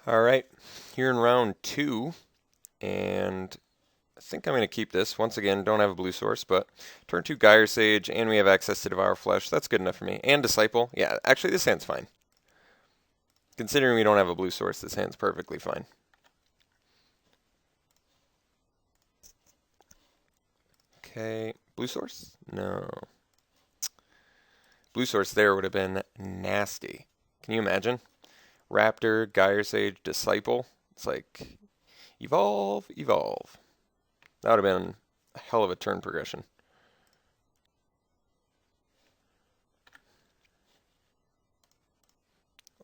All right, here in round two, and I think I'm going to keep this. Once again, don't have a blue source, but turn two Gyre Sage, and we have access to Devour Flesh. That's good enough for me. And Disciple. Yeah, actually, this hand's fine. Considering we don't have a blue source, this hand's perfectly fine. Okay, blue source? No. Blue source there would have been nasty. Can you imagine? Raptor, Gyre Sage, Disciple. It's like, evolve, evolve. That would have been a hell of a turn progression.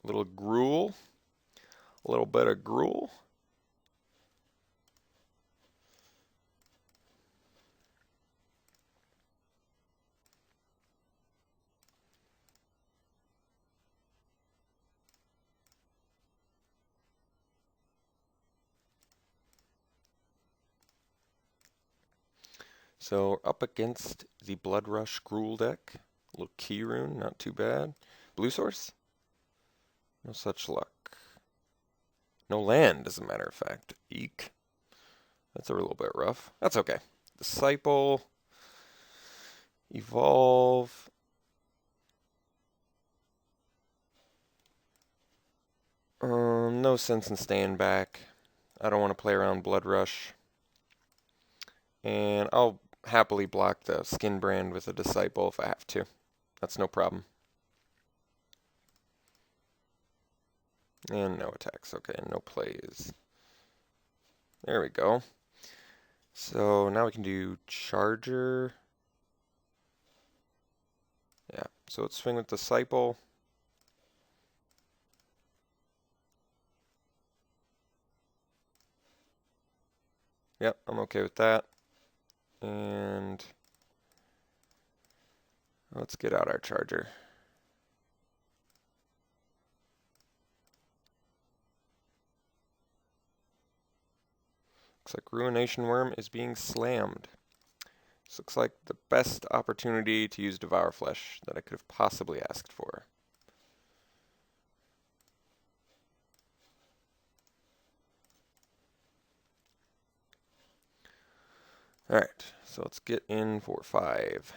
A little gruel. A little bit of gruel. So up against the Blood Rush Gruul deck. A little key rune, not too bad. Blue source? No such luck. No land, as a matter of fact. Eek. That's a little bit rough. That's okay. Disciple. Evolve. No sense in staying back. I don't want to play around Blood Rush. And I'll happily block the Skin Brand with a Disciple if I have to. That's no problem. And no attacks. Okay, no plays. There we go. So now we can do Charger. Yeah, so let's swing with Disciple. Yep, I'm okay with that. And let's get out our Charger. Looks like Ruination Worm is being slammed. This looks like the best opportunity to use Devour Flesh that I could have possibly asked for. Alright, so let's get in for 5.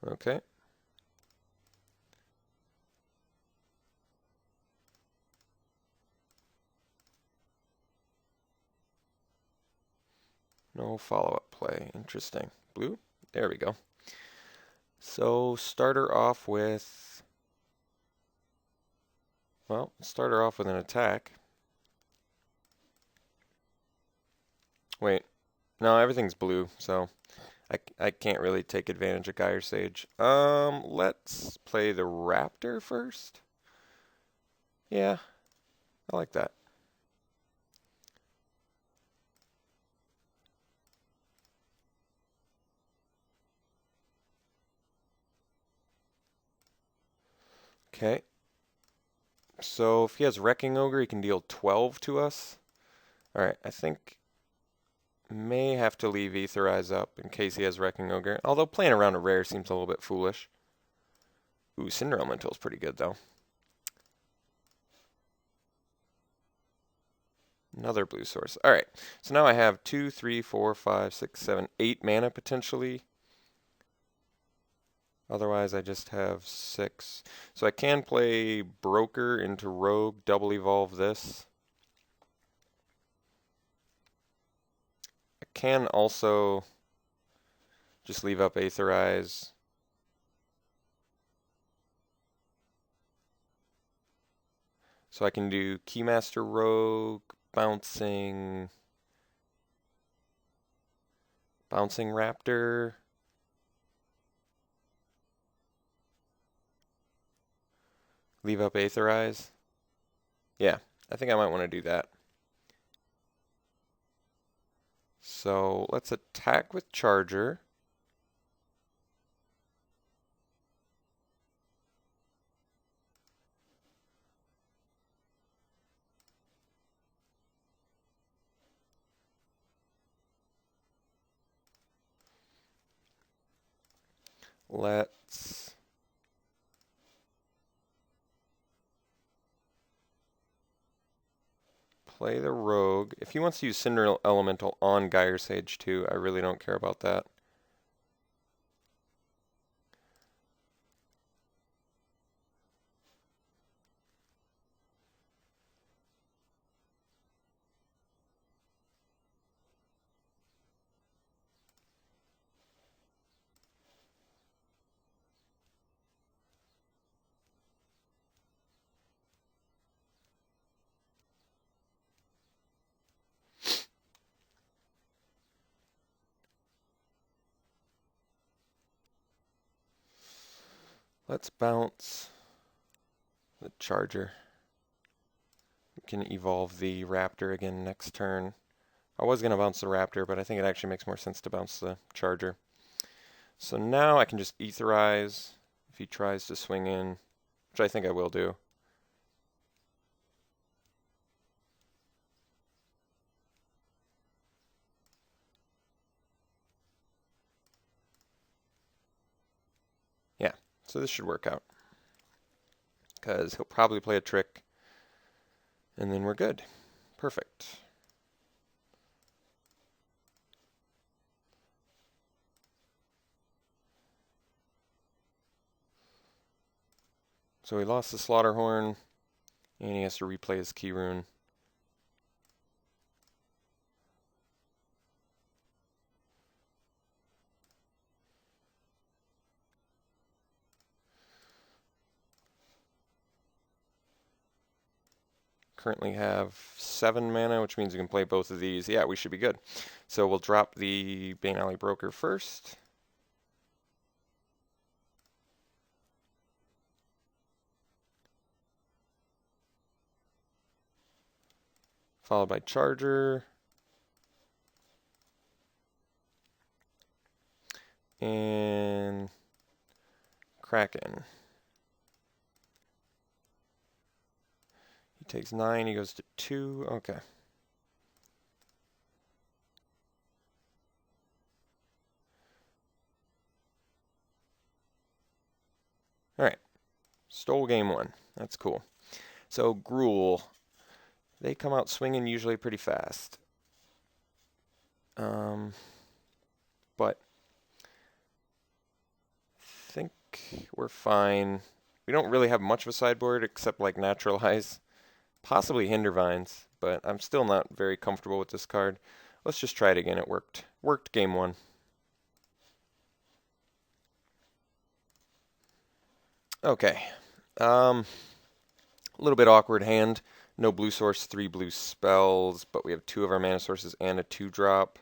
Okay. No follow-up play. Interesting. Blue? There we go. So starter off with... Well, start her off with an attack. Wait. No, everything's blue, so I can't really take advantage of Gyre Sage. Let's play the Raptor first. Yeah, I like that. Okay. So if he has Wrecking Ogre, he can deal 12 to us. Alright, I think may have to leave Aetherize up in case he has Wrecking Ogre. Although playing around a rare seems a little bit foolish. Ooh, Cinder Elemental's pretty good though. Another blue source. Alright, so now I have 2, 3, 4, 5, 6, 7, 8 mana potentially. Otherwise, I just have 6. So I can play Broker into Rogue, double evolve this. I can also just leave up Aetherize. So I can do Keymaster Rogue, Bouncing Raptor. Leave up Aetherize. Yeah, I think I might want to do that. So let's attack with Charger. Let's play the rogue. If he wants to use Cinder Elemental on Gyre Sage too, I really don't care about that. Let's bounce the Charger. We can evolve the Raptor again next turn. I was going to bounce the Raptor, but I think it actually makes more sense to bounce the Charger. So now I can just Etherize if he tries to swing in, which I think I will do. Yeah, so this should work out. Because he'll probably play a trick, and then we're good. Perfect. So he lost the Slaughterhorn, and he has to replay his Key Rune. Currently have 7 mana, which means we can play both of these. Yeah, we should be good. So we'll drop the Bane Alley Broker first. Followed by Charger. And Kraken. He takes 9, he goes to 2. Okay. Alright. Stole game 1. That's cool. So Gruul. They come out swinging usually pretty fast. But I think we're fine. We don't really have much of a sideboard except like Naturalize. Possibly Hindervines, but I'm still not very comfortable with this card. Let's just try it again. It worked. Worked game 1. Okay. A little bit awkward hand. No blue source, 3 blue spells, but we have 2 of our mana sources and a 2-drop.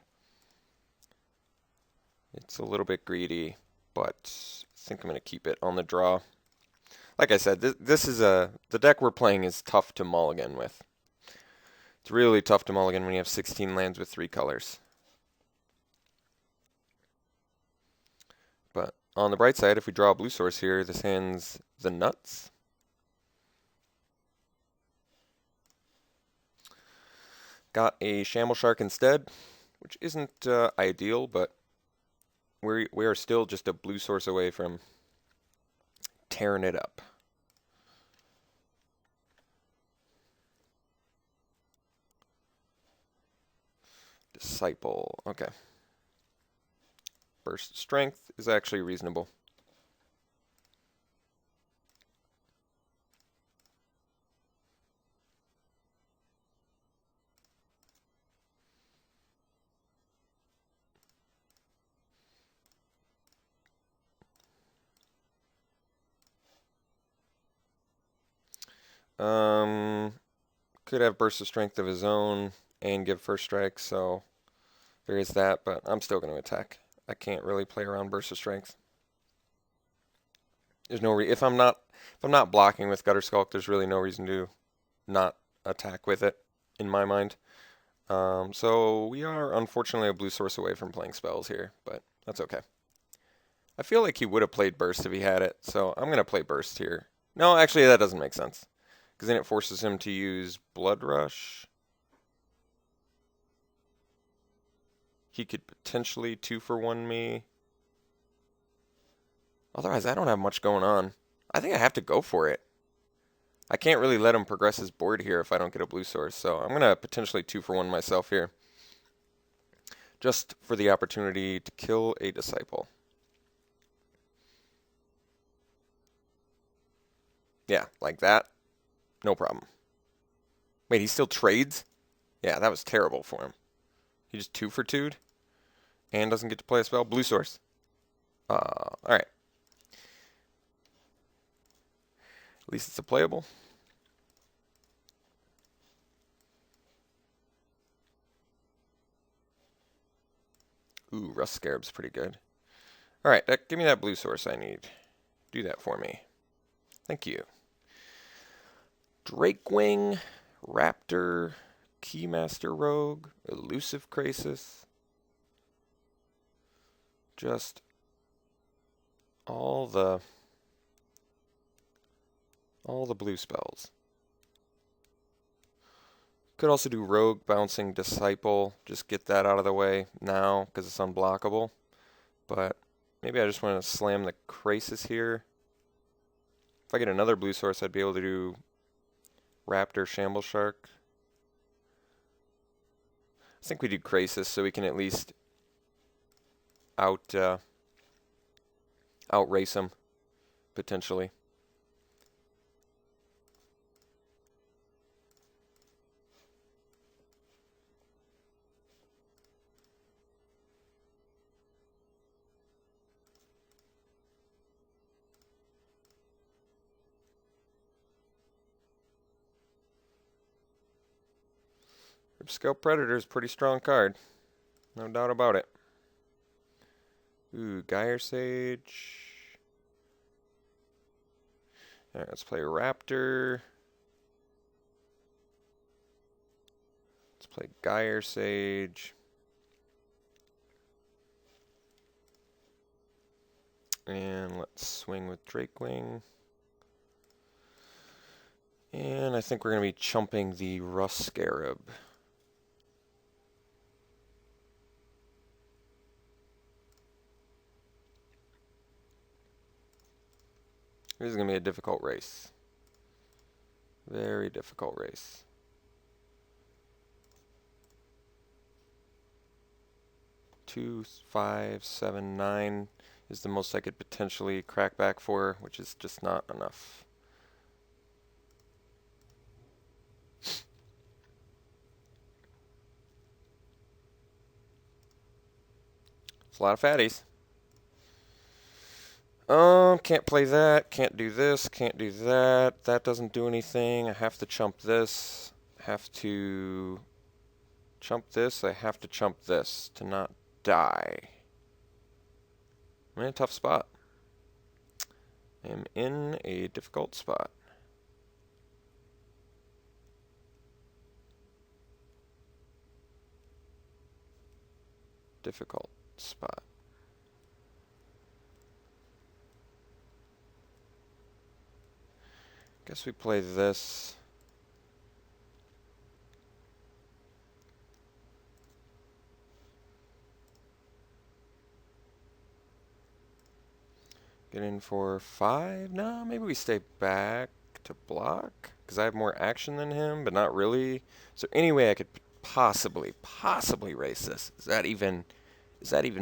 It's a little bit greedy, but I think I'm going to keep it on the draw. Like I said, this is the deck we're playing is tough to mulligan with. It's really tough to mulligan when you have 16 lands with 3 colors. But on the bright side, if we draw a blue source here, this hand's the nuts. Got a Shamble Shark instead, which isn't ideal, but we are still just a blue source away from tearing it up. Disciple, okay. Burst Strength is actually reasonable. Could have Burst of Strength of his own and give first strike, so there is that, but I'm still going to attack. I can't really play around Burst of Strength. There's no if I'm not blocking with Gutter Skulk, there's really no reason to not attack with it, in my mind. So we are unfortunately a blue source away from playing spells here, but that's okay. I feel like he would have played Burst if he had it, so I'm going to play Burst here. No, actually that doesn't make sense, because then it forces him to use Blood Rush. He could potentially 2-for-1 me. Otherwise, I don't have much going on. I think I have to go for it. I can't really let him progress his board here if I don't get a blue source, so I'm going to potentially 2-for-1 myself here. Just for the opportunity to kill a disciple. Yeah, like that. No problem. Wait, he still trades? Yeah, that was terrible for him. He just 2-for-2'd and doesn't get to play a spell. Blue source. Alright. At least it's a playable. Ooh, Rust Scarab's pretty good. Alright, give me that blue source I need. Do that for me. Thank you. Drakewing, Raptor, Keymaster Rogue, Elusive Krasis. Just all the blue spells. Could also do Rogue, Bouncing, Disciple. Just get that out of the way now because it's unblockable. But maybe I just want to slam the Krasis here. If I get another blue source, I'd be able to do Raptor, Shamble Shark. I think we do Krasis so we can at least outrace him, potentially. Ripscale Predator is a pretty strong card. No doubt about it. Ooh, Gyre Sage. Alright, let's play Raptor. Let's play Gyre Sage. And let's swing with Drakewing. And I think we're going to be chumping the Rust Scarab. This is going to be a difficult race. Very difficult race. Two, 5, 7, 9 is the most I could potentially crack back for, which is just not enough. It's a lot of fatties. Can't play that, can't do this, can't do that. That doesn't do anything. I have to chump this. Have to chump this. I have to chump this to not die. I'm in a tough spot. I'm in a difficult spot. Difficult spot. Guess we play this. Get in for 5? No, maybe we stay back to block because I have more action than him, but not really. So anyway, I could possibly race this. Is that even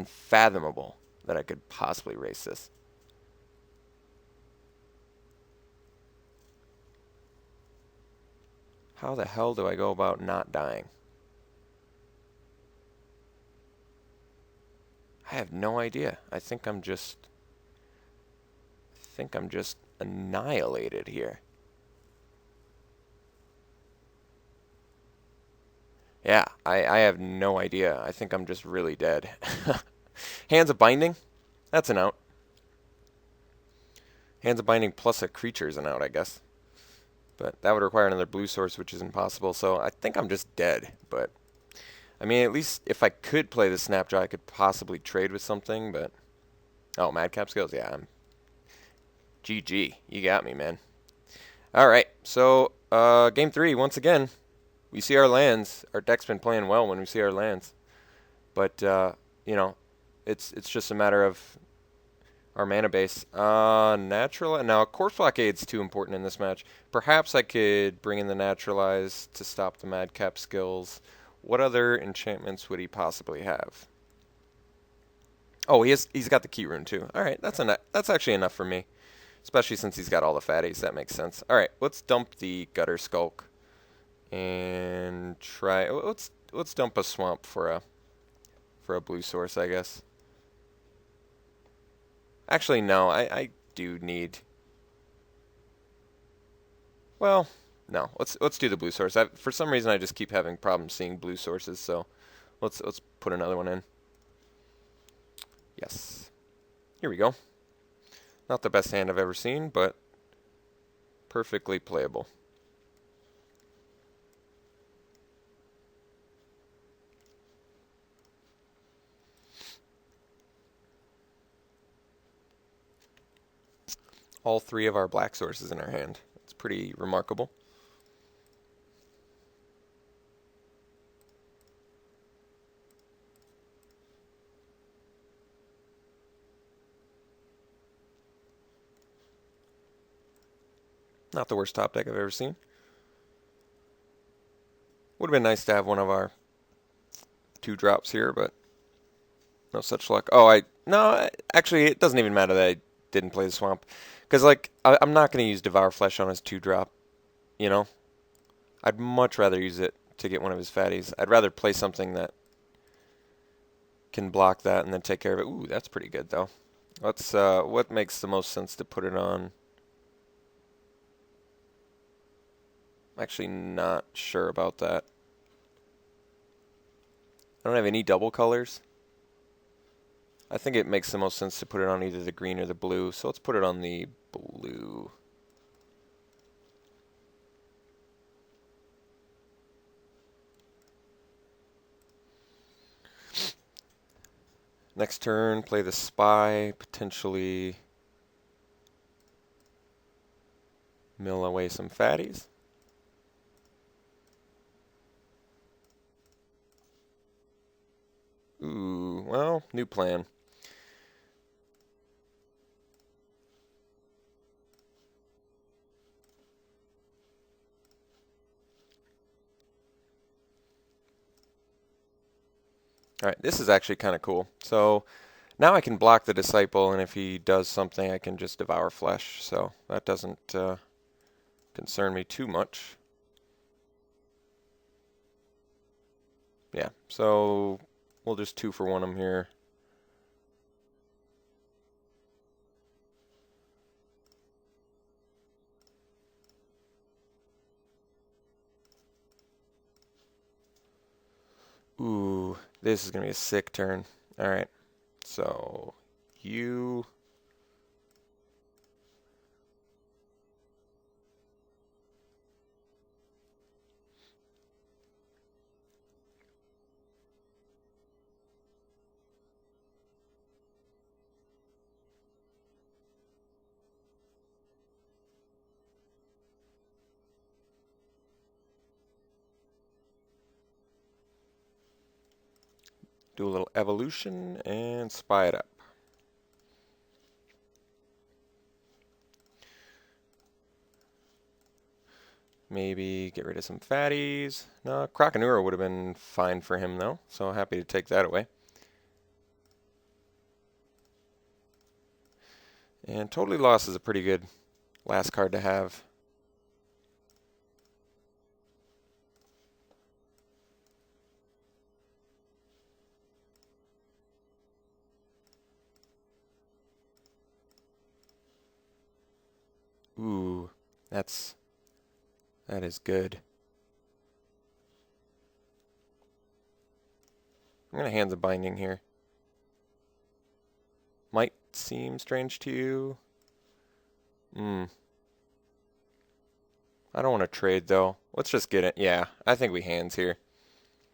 fathomable that I could possibly race this? How the hell do I go about not dying? I have no idea. I think I'm just annihilated here. Yeah, I have no idea. I think I'm just really dead. Hands of Binding? That's an out. Hands of Binding plus a creature is an out, I guess. But that would require another blue source, which is impossible. So I think I'm just dead. But, I mean, at least if I could play the Snapjaw, I could possibly trade with something. But, oh, Madcap Skills? Yeah, I'm GG. You got me, man. All right, so game 3, once again, we see our lands. Our deck's been playing well when we see our lands. But, you know, it's just a matter of our mana base. Natural. Now, Corpse Blockade's too important in this match. Perhaps I could bring in the Naturalize to stop the Madcap skills. What other enchantments would he possibly have? Oh, he's got the Key Rune too. All right, that's actually enough for me, especially since he's got all the fatties. That makes sense. All right, let's dump the Gutter Skulk and try. Let's dump a Swamp for a blue source, I guess. Actually, no, I do need. Well, no. Let's do the blue source. For some reason, I just keep having problems seeing blue sources, so let's put another one in. Yes. Here we go. Not the best hand I've ever seen, but perfectly playable. All three of our black sources in our hand. It's pretty remarkable. Not the worst top deck I've ever seen. Would have been nice to have one of our 2-drops here, but no such luck. Oh, no, actually, it doesn't even matter that I didn't play the Swamp. Because, like, I'm not going to use Devour Flesh on his 2-drop, you know? I'd much rather use it to get one of his fatties. I'd rather play something that can block that and then take care of it. Ooh, that's pretty good, though. What makes the most sense to put it on? I'm actually not sure about that. I don't have any double colors. I think it makes the most sense to put it on either the green or the blue, so let's put it on the blue. Next turn, play the Spy, potentially mill away some fatties. Ooh, well, new plan. Alright, this is actually kind of cool. So now I can block the Disciple, and if he does something, I can just Devour Flesh. So that doesn't concern me too much. Yeah, so we'll just 2-for-1 him here. Ooh, this is going to be a sick turn. Alright, so you... do a little evolution and spy it up. Maybe get rid of some fatties. No, Krakenura would have been fine for him though, so happy to take that away. And Totally Lost is a pretty good last card to have. Ooh, that is good. I'm going to Hands of Binding here. Might seem strange to you. I don't want to trade though. Let's just get it. Yeah, I think we hands here.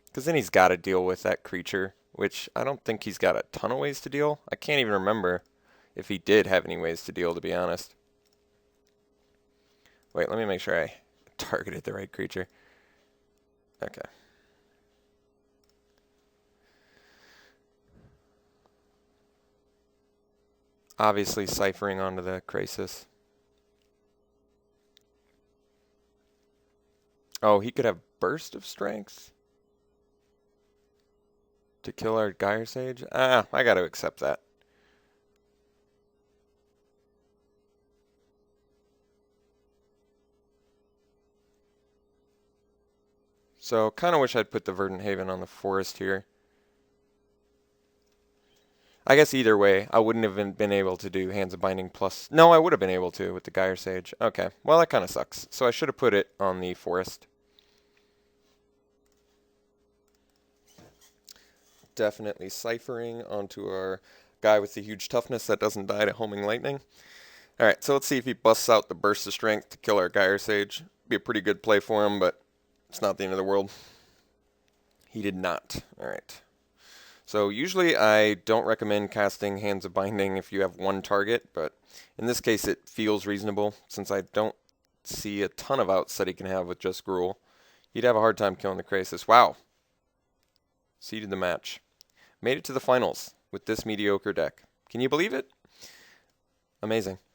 Because then he's got to deal with that creature, which I don't think he's got a ton of ways to deal. I can't even remember if he did have any ways to deal, to be honest. Wait, let me make sure I targeted the right creature. Okay. Obviously ciphering onto the Krasis. Oh, he could have Burst of Strength to kill our Gyre Sage? Ah, I gotta accept that. So, kind of wish I'd put the Verdant Haven on the Forest here. I guess either way, I wouldn't have been able to do Hands of Binding plus... No, I would have been able to with the Gyre Sage. Okay, well that kind of sucks. So I should have put it on the Forest. Definitely ciphering onto our guy with the huge toughness that doesn't die to Homing Lightning. Alright, so let's see if he busts out the Burst of Strength to kill our Gyre Sage. Be a pretty good play for him, but it's not the end of the world. He did not. Alright. So usually I don't recommend casting Hands of Binding if you have one target, but in this case it feels reasonable since I don't see a ton of outs that he can have with just Gruul. He'd have a hard time killing the Krasis. Wow. Seeded the match. Made it to the finals with this mediocre deck. Can you believe it? Amazing.